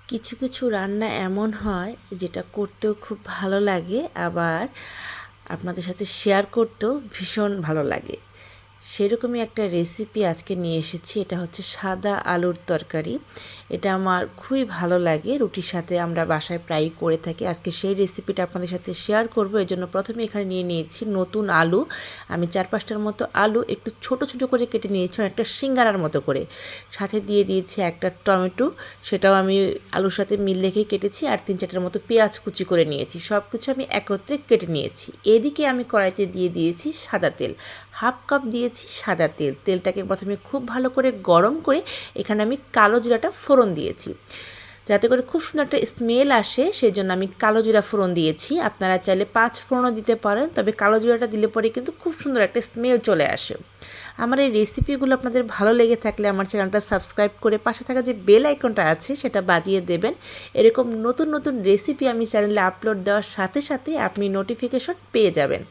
কিছু কিছু রান্না এমন হয় যেটা করতেও খুব ভালো লাগে, আবার আপনাদের সাথে শেয়ার করতেও ভীষণ ভালো লাগে। সেরকমই একটা রেসিপি আজকে নিয়ে এসেছি। এটা হচ্ছে সাদা আলুর তরকারি। এটা আমার খুবই ভালো লাগে, রুটির সাথে আমরা বাসায় প্রায়ই করে থাকি। আজকে সেই রেসিপিটা আপনাদের সাথে শেয়ার করব। এর জন্য প্রথমে এখানে নিয়ে নিয়েছি নতুন আলু। আমি 4-5টার মতো আলু একটু ছোট ছোট করে কেটে নিয়েছি, একটা সিঙ্গারার মতো করে। সাথে দিয়ে দিয়েছি একটা টমেটো, সেটাও আমি আলুর সাথে মিল রেখেই কেটেছি। আর 3-4টার মতো পেঁয়াজ কুচি করে নিয়েছি। সব কিছু আমি একত্রে কেটে নিয়েছি। এদিকে আমি কড়াইতে দিয়ে দিয়েছি সাদা তেল। 1/2 কাপ দিয়েছি সাদা তেল। তেলটাকে প্রথমে খুব ভালো করে গরম করে এখানে আমি কালো জিরাটা ফোড়ন দিয়েছি, যাতে করে খুব সুন্দর একটা স্মেল আসে। সেই জন্য আমি কালো জিরা ফোড়ন দিয়েছি। আপনারা চাইলে 5 ফোড়নও দিতে পারেন, তবে কালো জিরাটা দিলে পরে কিন্তু খুব সুন্দর একটা স্মেল চলে আসে। আমার এই রেসিপিগুলো আপনাদের ভালো লেগে থাকলে আমার চ্যানেলটা সাবস্ক্রাইব করে পাশে থাকা যে বেল আইকনটা আছে সেটা বাজিয়ে দেবেন। এরকম নতুন নতুন রেসিপি আমি চ্যানেলে আপলোড দেওয়ার সাথে সাথে আপনি নোটিফিকেশন পেয়ে যাবেন।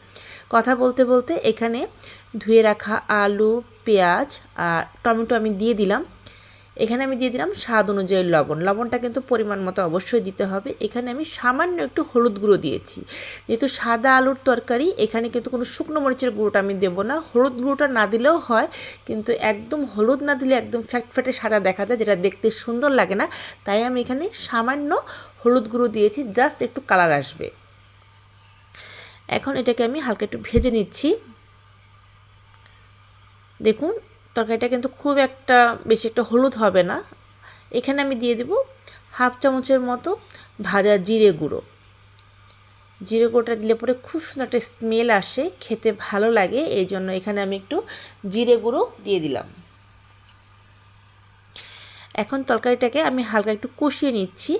কথা বলতে বলতে এখানে ধুয়ে রাখা আলু, পেঁয়াজ আর টমেটো আমি দিয়ে দিলাম। এখানে আমি দিয়ে দিলাম স্বাদ অনুযায়ী লবণ। লবণটা কিন্তু পরিমাণ মতো অবশ্যই দিতে হবে। এখানে আমি সামান্য একটু হলুদ গুঁড়ো দিয়েছি। যেহেতু সাদা আলুর তরকারি, এখানে কিন্তু কোনো শুকনো মরিচের গুঁড়োটা আমি দেবো না। হলুদ গুঁড়োটা না দিলেও হয়, কিন্তু একদম হলুদ না দিলে একদম ফ্যাটফ্যাটে সাদা দেখা যায়, যেটা দেখতে সুন্দর লাগে না। তাই আমি এখানে সামান্য হলুদ গুঁড়ো দিয়েছি, জাস্ট একটু কালার আসবে। এখন এটাকে আমি হালকা একটু ভেজে নিচ্ছি। দেখুন, তরকারিটা কিন্তু খুব একটা বেশি একটা হলুদ হবে না। এখানে আমি দিয়ে দেব 1/2 চামচের মতো ভাজা জিরে গুঁড়ো। জিরে গুঁড়োটা দিলে পরে খুব সুন্দর একটা স্মেল আসে, খেতে ভালো লাগে। এই জন্য এখানে আমি একটু জিরে গুঁড়ো দিয়ে দিলাম। এখন তরকারিটাকে আমি হালকা একটু কষিয়ে নিচ্ছি,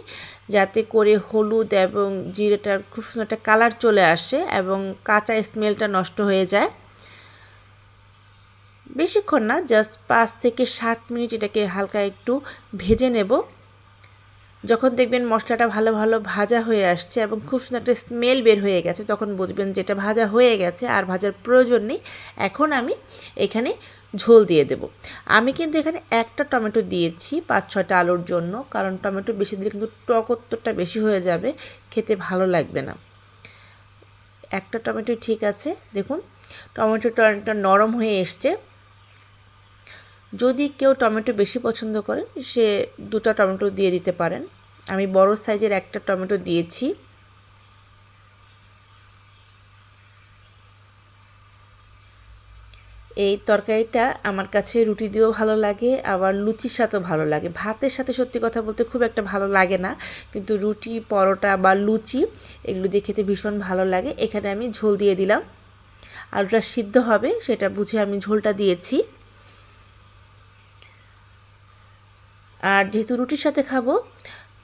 যাতে করে হলুদ এবং জিরেটার খুব সুন্দর একটা কালার চলে আসে এবং কাঁচা স্মেলটা নষ্ট হয়ে যায়। বেশিক্ষণ না, জাস্ট 5 থেকে 7 মিনিট এটাকে হালকা একটু ভেজে নেব। যখন দেখবেন মশলাটা ভালো ভালো ভাজা হয়ে আসছে এবং খুব সুন্দর একটা স্মেল বের হয়ে গেছে, তখন বুঝবেন যে এটা ভাজা হয়ে গেছে, আর ভাজার প্রয়োজন নেই। এখন আমি এখানে ঝোল দিয়ে দেব। আমি কিন্তু এখানে একটা টমেটো দিয়েছি 5-6টা আলুর জন্য, কারণ টমেটো বেশি দিলে কিন্তু টকত্বটা বেশি হয়ে যাবে, খেতে ভালো লাগবে না। একটা টমেটো ঠিক আছে। দেখুন, টমেটোটা নরম হয়ে এসছে। যদি কেউ টমেটো বেশি পছন্দ করেন, সে 2টা টমেটো দিয়ে দিতে পারেন। আমি বড় সাইজের একটা টমেটো দিয়েছি। এই তরকারিটা আমার কাছে রুটি দিয়েও ভালো লাগে, আবার লুচির সাথেও ভালো লাগে। ভাতের সাথে সত্যি কথা বলতে খুব একটা ভালো লাগে না, কিন্তু রুটি, পরোটা বা লুচি এগুলো দিয়ে খেতে ভীষণ ভালো লাগে। এখানে আমি ঝোল দিয়ে দিলাম। আলুটা সিদ্ধ হবে সেটা বুঝে আমি ঝোলটা দিয়েছি। আর যেহেতু রুটির সাথে খাবো,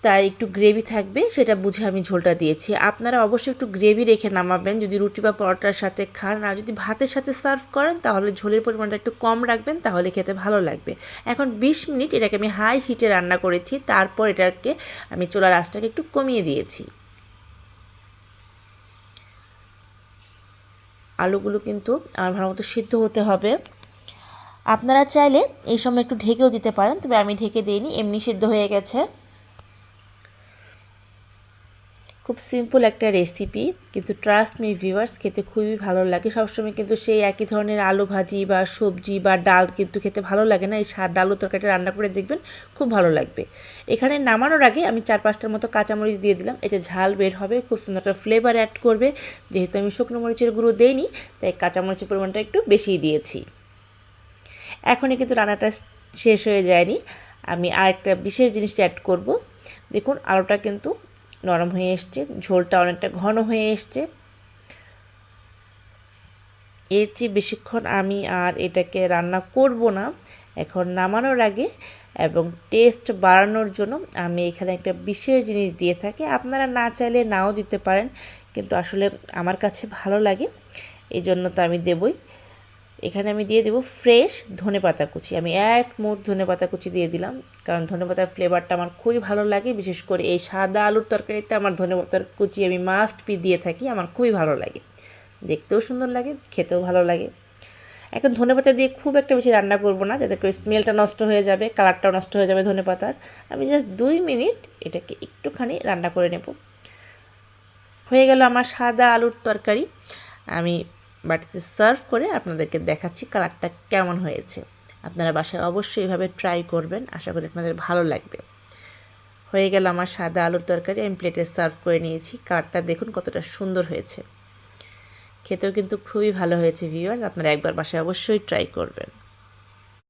তাই একটু গ্রেভি থাকবে সেটা বুঝে আমি ঝোলটা দিয়েছি। আপনারা অবশ্যই একটু গ্রেভি রেখে নামাবেন যদি রুটি বা পরোটার সাথে খান। আর যদি ভাতের সাথে সার্ভ করেন তাহলে ঝোলের পরিমাণটা একটু কম রাখবেন, তাহলে খেতে ভালো লাগবে। এখন 20 মিনিট এটাকে আমি হাই হিটে রান্না করেছি। তারপর এটাকে আমি চুলার আঁচটাকে একটু কমিয়ে দিয়েছি। আলুগুলো কিন্তু আমার ভালো মতো সিদ্ধ হতে হবে। আপনারা চাইলে এই সময় একটু ঢেকেও দিতে পারেন, তবে আমি ঢেকে দিইনি, এমনি সিদ্ধ হয়ে গেছে। খুব সিম্পল একটা রেসিপি, কিন্তু ট্রাস্ট মি ভিউয়ার্স, খেতে খুবই ভালো লাগে। সবসময় কিন্তু সেই একই ধরনের আলু ভাজি বা সবজি বা ডাল কিন্তু খেতে ভালো লাগে না। এই সাদা আলু তরকারিটা রান্না করে দেখবেন, খুব ভালো লাগবে। এখানে নামানোর আগে আমি 4-5টার মতো কাঁচামরিচ দিয়ে দিলাম, এতে ঝাল বের হবে, খুব সুন্দর একটা ফ্লেভার অ্যাড করবে। যেহেতু আমি শুকনো মরিচের গুঁড়ো দেইনি, তাই কাঁচামরিচের পরিমাণটা একটু বেশিই দিয়েছি। এখনই কিন্তু রান্নাটা শেষ হয়ে যায়নি, আমি আরেকটা বিশেষ জিনিসটা অ্যাড করব। দেখুন, আলুটা কিন্তু নরম হয়ে এসছে, ঝোলটা অনেকটা ঘন হয়ে এসছে। এর চেয়ে বেশিক্ষণ আমি আর এটাকে রান্না করব না। এখন নামানোর আগে এবং টেস্ট বাড়ানোর জন্য আমি এখানে একটা বিশেষ জিনিস দিয়ে থাকি। আপনারা না চাইলে নাও দিতে পারেন, কিন্তু আসলে আমার কাছে ভালো লাগে, এই জন্য তো আমি দেবই। এখানে আমি দিয়ে দেবো ফ্রেশ ধনেপাতা কুচি। আমি 1 মুঠ ধনেপাতা কুচি দিয়ে দিলাম, কারণ ধনেপাতার ফ্লেভারটা আমার খুবই ভালো লাগে। বিশেষ করে এই সাদা আলুর তরকারিতে আমার ধনেপাতার কুচি আমি মাস্ট দিয়ে থাকি, আমার খুবই ভালো লাগে। দেখতেও সুন্দর লাগে, খেতেও ভালো লাগে। এখন ধনেপাতা দিয়ে খুব একটা বেশি রান্না করব না, যাতে করে স্মেলটা নষ্ট হয়ে যাবে, কালারটাও নষ্ট হয়ে যাবে ধনেপাতার। আমি জাস্ট 2 মিনিট এটাকে একটুখানি রান্না করে নেব। হয়ে গেল আমার সাদা আলুর তরকারি। আমি বাটিতে সার্ভ করে আপনাদেরকে দেখাচ্ছি কালারটা কেমন হয়েছে। আপনারা বাসায় অবশ্যই এভাবে ট্রাই করবেন, আশা করি আপনাদের ভালো লাগবে। হয়ে গেল আমার সাদা আলুর তরকারি, আমি প্লেটে সার্ভ করে নিয়েছি। কালারটা দেখুন কতটা সুন্দর হয়েছে, খেতেও কিন্তু খুবই ভালো হয়েছে ভিউয়ার্স। আপনারা একবার বাসায় অবশ্যই ট্রাই করবেন।